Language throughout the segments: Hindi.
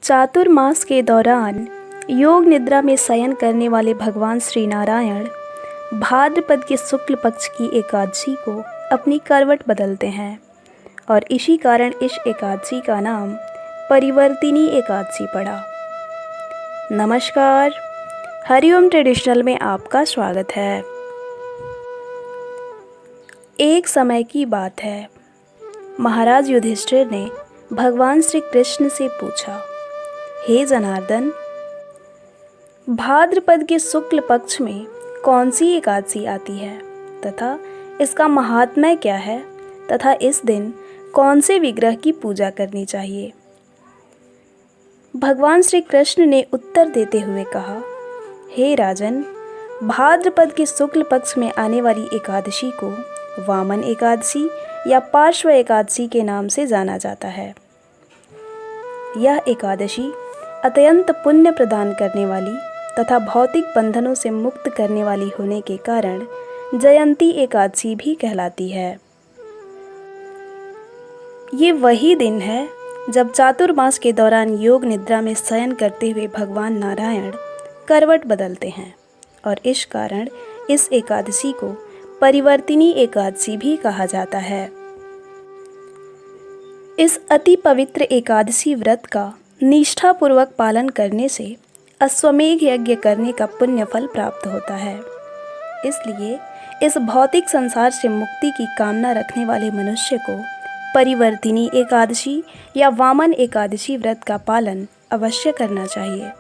चातुर्मास के दौरान योग निद्रा में शयन करने वाले भगवान श्री नारायण भाद्रपद के शुक्ल पक्ष की एकादशी को अपनी करवट बदलते हैं और इसी कारण इस एकादशी का नाम परिवर्तिनी एकादशी पड़ा। नमस्कार, हरिओम ट्रेडिशनल में आपका स्वागत है। एक समय की बात है, महाराज युधिष्ठिर ने भगवान श्री कृष्ण से पूछा, हे जनार्दन, भाद्रपद के शुक्ल पक्ष में कौन सी एकादशी आती है तथा इसका महात्म्य क्या है तथा इस दिन कौन से विग्रह की पूजा करनी चाहिए। भगवान श्री कृष्ण ने उत्तर देते हुए कहा, हे राजन, भाद्रपद के शुक्ल पक्ष में आने वाली एकादशी को वामन एकादशी या पार्श्व एकादशी के नाम से जाना जाता है। यह एकादशी अत्यंत पुण्य प्रदान करने वाली तथा भौतिक बंधनों से मुक्त करने वाली होने के कारण जयंती एकादशी भी कहलाती है। ये वही दिन है जब चातुर्मास के दौरान योग निद्रा में शयन करते हुए भगवान नारायण करवट बदलते हैं और इस कारण इस एकादशी को परिवर्तिनी एकादशी भी कहा जाता है। इस अति पवित्र एकादशी व्रत का निष्ठापूर्वक पालन करने से अश्वमेघ यज्ञ करने का पुण्य फल प्राप्त होता है। इसलिए इस भौतिक संसार से मुक्ति की कामना रखने वाले मनुष्य को परिवर्तिनी एकादशी या वामन एकादशी व्रत का पालन अवश्य करना चाहिए।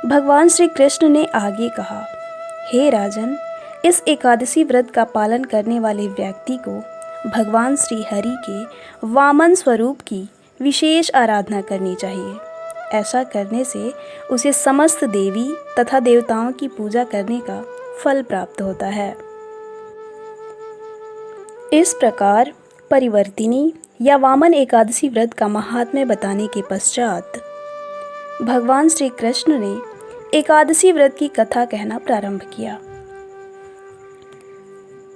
भगवान श्री कृष्ण ने आगे कहा, हे राजन, इस एकादशी व्रत का पालन करने वाले व्यक्ति को भगवान श्री हरि के वामन स्वरूप की विशेष आराधना करनी चाहिए। ऐसा करने से उसे समस्त देवी तथा देवताओं की पूजा करने का फल प्राप्त होता है। इस प्रकार परिवर्तिनी या वामन एकादशी व्रत का महात्म्य बताने के पश्चात भगवान श्री कृष्ण ने एकादशी व्रत की कथा कहना प्रारंभ किया।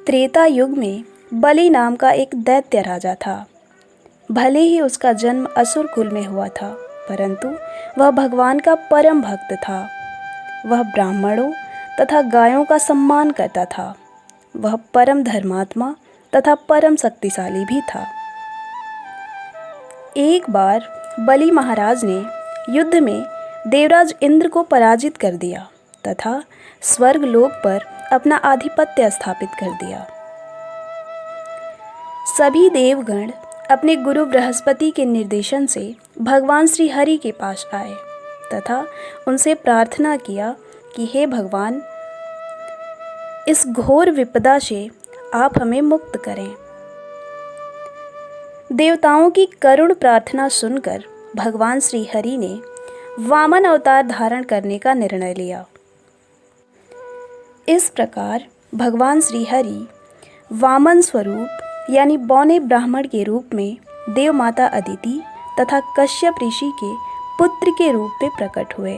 त्रेता युग में बलि नाम का एक दैत्य राजा था। भले ही उसका जन्म असुर कुल में हुआ था, परंतु वह भगवान का परम भक्त था। वह ब्राह्मणों तथा गायों का सम्मान करता था। वह परम धर्मात्मा तथा परम शक्तिशाली भी था। एक बार बलि महाराज ने युद्ध में देवराज इंद्र को पराजित कर दिया तथा स्वर्ग लोक पर अपना आधिपत्य स्थापित कर दिया। सभी देवगण अपने गुरु बृहस्पति के निर्देशन से भगवान श्री हरि के पास आए तथा उनसे प्रार्थना किया कि हे भगवान, इस घोर विपदा से आप हमें मुक्त करें। देवताओं की करुण प्रार्थना सुनकर भगवान श्री हरि ने वामन अवतार धारण करने का निर्णय लिया। इस प्रकार भगवान श्री हरि वामन स्वरूप यानी बौने ब्राह्मण के रूप में देव माता अदिति तथा कश्यप ऋषि के पुत्र के रूप में प्रकट हुए।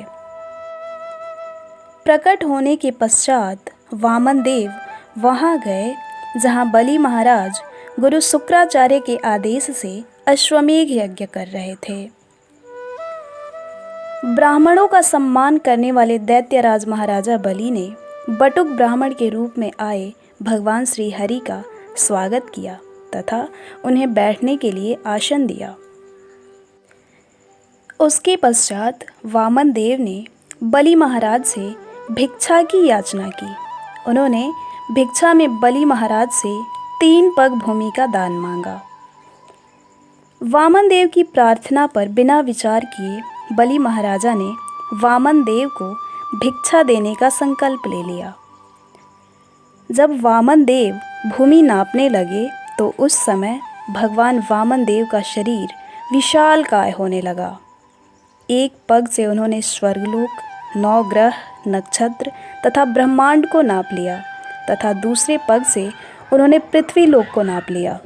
प्रकट होने के पश्चात वामन देव वहां गए जहां बलि महाराज गुरु शुक्राचार्य के आदेश से अश्वमेघ यज्ञ कर रहे थे। ब्राह्मणों का सम्मान करने वाले दैत्यराज महाराजा बलि ने बटुक ब्राह्मण के रूप में आए भगवान श्री हरि का स्वागत किया तथा उन्हें बैठने के लिए आसन दिया। उसके पश्चात वामन देव ने बलि महाराज से भिक्षा की याचना की। उन्होंने भिक्षा में बलि महाराज से 3 पग भूमि का दान मांगा। वामन देव की प्रार्थना पर बिना विचार किए बलि महाराजा ने वामन देव को भिक्षा देने का संकल्प ले लिया। जब वामन देव भूमि नापने लगे तो उस समय भगवान वामन देव का शरीर विशालकाय होने लगा। एक पग से उन्होंने स्वर्गलोक, 9 ग्रह, नक्षत्र तथा ब्रह्मांड को नाप लिया तथा दूसरे पग से उन्होंने पृथ्वी लोक को नाप लिया।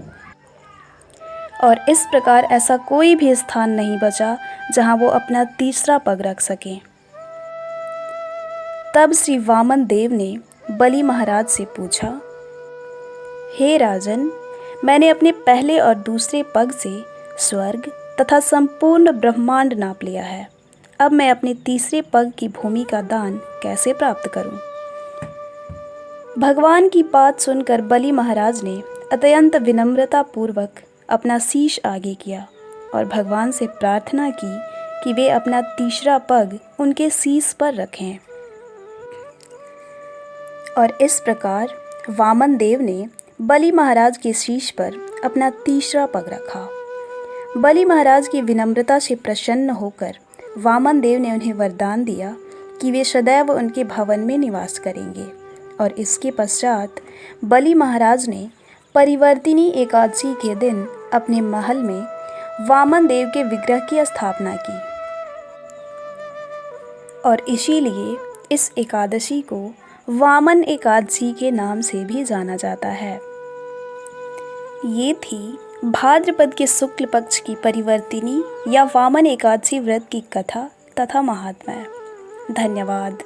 और इस प्रकार ऐसा कोई भी स्थान नहीं बचा जहां वो अपना तीसरा पग रख सकें। तब श्री वामन देव ने बलि महाराज से पूछा, हे राजन, मैंने अपने पहले और दूसरे पग से स्वर्ग तथा संपूर्ण ब्रह्मांड नाप लिया है। अब मैं अपने तीसरे पग की भूमि का दान कैसे प्राप्त करूं? भगवान की बात सुनकर बलि महाराज ने अत्यंत विनम्रता पूर्वक अपना शीश आगे किया और भगवान से प्रार्थना की कि वे अपना तीसरा पग उनके शीश पर रखें। और इस प्रकार वामन देव ने बलि महाराज के शीश पर अपना तीसरा पग रखा। बलि महाराज की विनम्रता से प्रसन्न होकर वामन देव ने उन्हें वरदान दिया कि वे सदैव उनके भवन में निवास करेंगे। और इसके पश्चात बलि महाराज ने परिवर्तिनी एकादशी के दिन अपने महल में वामन देव के विग्रह की स्थापना की और इसीलिए इस एकादशी को वामन एकादशी के नाम से भी जाना जाता है। ये थी भाद्रपद के शुक्ल पक्ष की परिवर्तिनी या वामन एकादशी व्रत की कथा तथा महात्म्य। धन्यवाद।